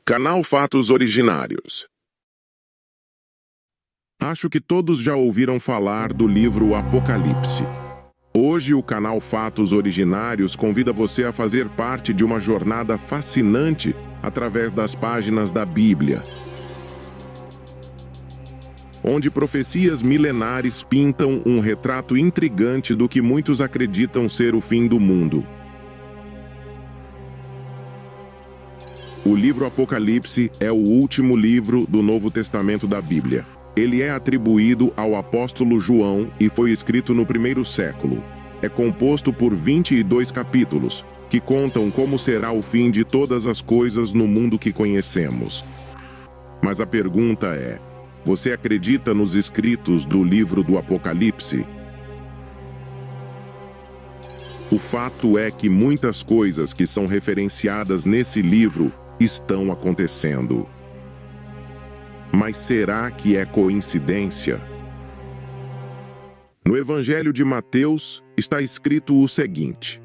Canal Fatos Originários. Acho que todos já ouviram falar do livro Apocalipse. Hoje, o canal Fatos Originários convida você a fazer parte de uma jornada fascinante através das páginas da Bíblia, onde profecias milenares pintam um retrato intrigante do que muitos acreditam ser o fim do mundo. O livro Apocalipse é o último livro do Novo Testamento da Bíblia. Ele é atribuído ao apóstolo João e foi escrito no primeiro século. É composto por 22 capítulos, que contam como será o fim de todas as coisas no mundo que conhecemos. Mas a pergunta é: você acredita nos escritos do livro do Apocalipse? O fato é que muitas coisas que são referenciadas nesse livro estão acontecendo. Mas será que é coincidência? No Evangelho de Mateus está escrito o seguinte: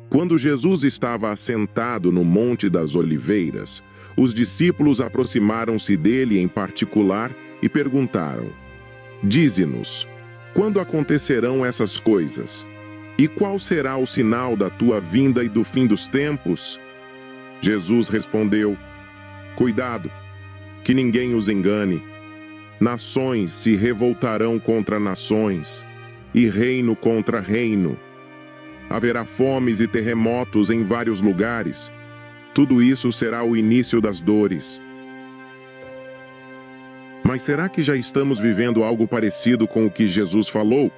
quando Jesus estava assentado no Monte das Oliveiras, os discípulos aproximaram-se dele em particular e perguntaram: dize-nos, quando acontecerão essas coisas? E qual será o sinal da tua vinda e do fim dos tempos? Jesus respondeu: cuidado, que ninguém os engane. Nações se revoltarão contra nações, e reino contra reino. Haverá fomes e terremotos em vários lugares. Tudo isso será o início das dores. Mas será que já estamos vivendo algo parecido com o que Jesus falou?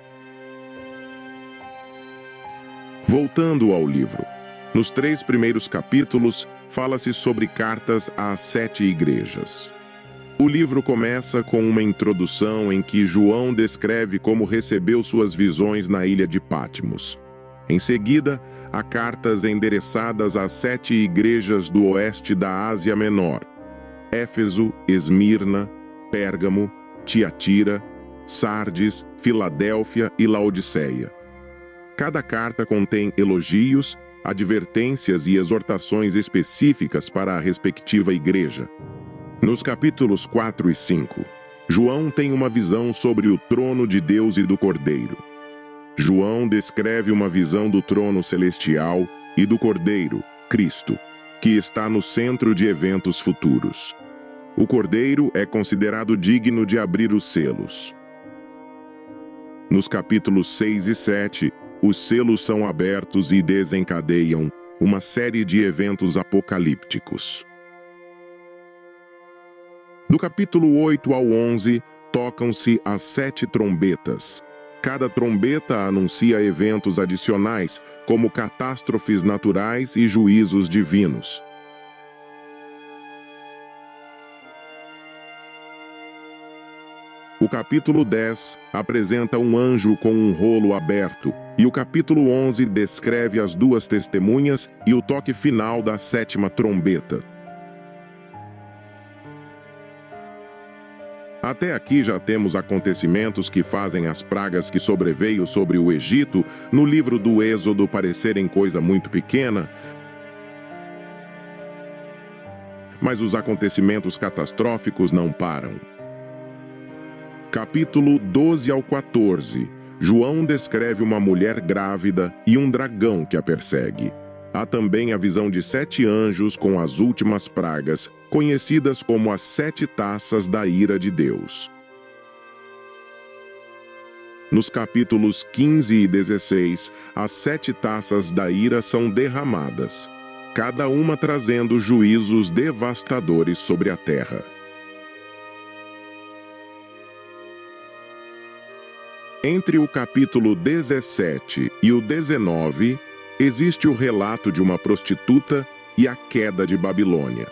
Voltando ao livro, nos 3 primeiros capítulos, fala-se sobre cartas às 7 igrejas. O livro começa com uma introdução em que João descreve como recebeu suas visões na ilha de Patmos. Em seguida, há cartas endereçadas às 7 igrejas do oeste da Ásia Menor: Éfeso, Esmirna, Pérgamo, Tiatira, Sardes, Filadélfia e Laodiceia. Cada carta contém elogios, advertências e exortações específicas para a respectiva igreja. Nos capítulos 4 e 5, João tem uma visão sobre o trono de Deus e do Cordeiro. João descreve uma visão do trono celestial e do Cordeiro, Cristo, que está no centro de eventos futuros. O Cordeiro é considerado digno de abrir os selos. Nos capítulos 6 e 7, os selos são abertos e desencadeiam uma série de eventos apocalípticos. Do capítulo 8 ao 11, tocam-se as 7 trombetas. Cada trombeta anuncia eventos adicionais, como catástrofes naturais e juízos divinos. O capítulo 10 apresenta um anjo com um rolo aberto, e o capítulo 11 descreve as 2 testemunhas e o toque final da 7ª trombeta. Até aqui já temos acontecimentos que fazem as pragas que sobreveio sobre o Egito no livro do Êxodo parecerem coisa muito pequena, mas os acontecimentos catastróficos não param. Capítulo 12 ao 14, João descreve uma mulher grávida e um dragão que a persegue. Há também a visão de 7 anjos com as últimas pragas, conhecidas como as 7 taças da ira de Deus. Nos capítulos 15 e 16, as 7 taças da ira são derramadas, cada uma trazendo juízos devastadores sobre a terra. Entre o capítulo 17 e o 19, existe o relato de uma prostituta e a queda de Babilônia.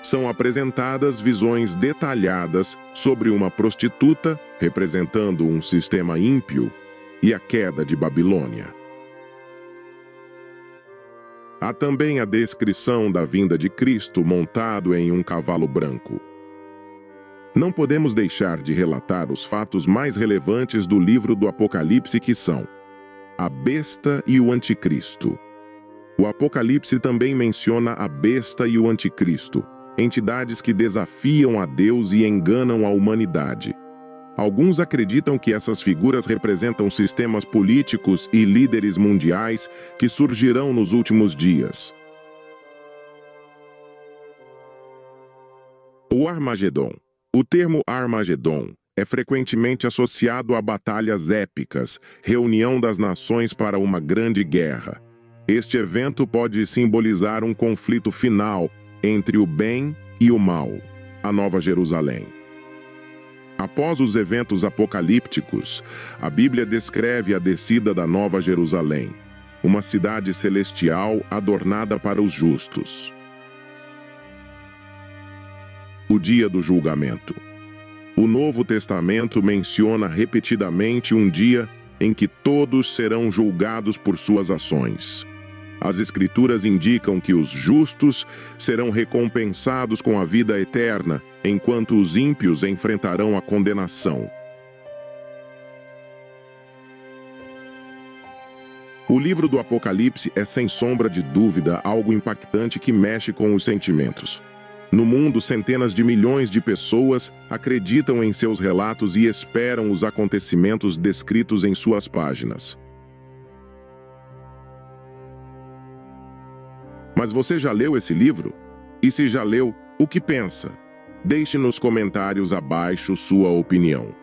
São apresentadas visões detalhadas sobre uma prostituta, representando um sistema ímpio, e a queda de Babilônia. Há também a descrição da vinda de Cristo montado em um cavalo branco. Não podemos deixar de relatar os fatos mais relevantes do livro do Apocalipse, que são a besta e o anticristo. O Apocalipse também menciona a besta e o anticristo, entidades que desafiam a Deus e enganam a humanidade. Alguns acreditam que essas figuras representam sistemas políticos e líderes mundiais que surgirão nos últimos dias. O Armagedon. O termo Armagedon é frequentemente associado a batalhas épicas, reunião das nações para uma grande guerra. Este evento pode simbolizar um conflito final entre o bem e o mal, a Nova Jerusalém. Após os eventos apocalípticos, a Bíblia descreve a descida da Nova Jerusalém, uma cidade celestial adornada para os justos. O dia do julgamento. O Novo Testamento menciona repetidamente um dia em que todos serão julgados por suas ações. As Escrituras indicam que os justos serão recompensados com a vida eterna, enquanto os ímpios enfrentarão a condenação. O livro do Apocalipse é, sem sombra de dúvida, algo impactante que mexe com os sentimentos. No mundo, centenas de milhões de pessoas acreditam em seus relatos e esperam os acontecimentos descritos em suas páginas. Mas você já leu esse livro? E se já leu, o que pensa? Deixe nos comentários abaixo sua opinião.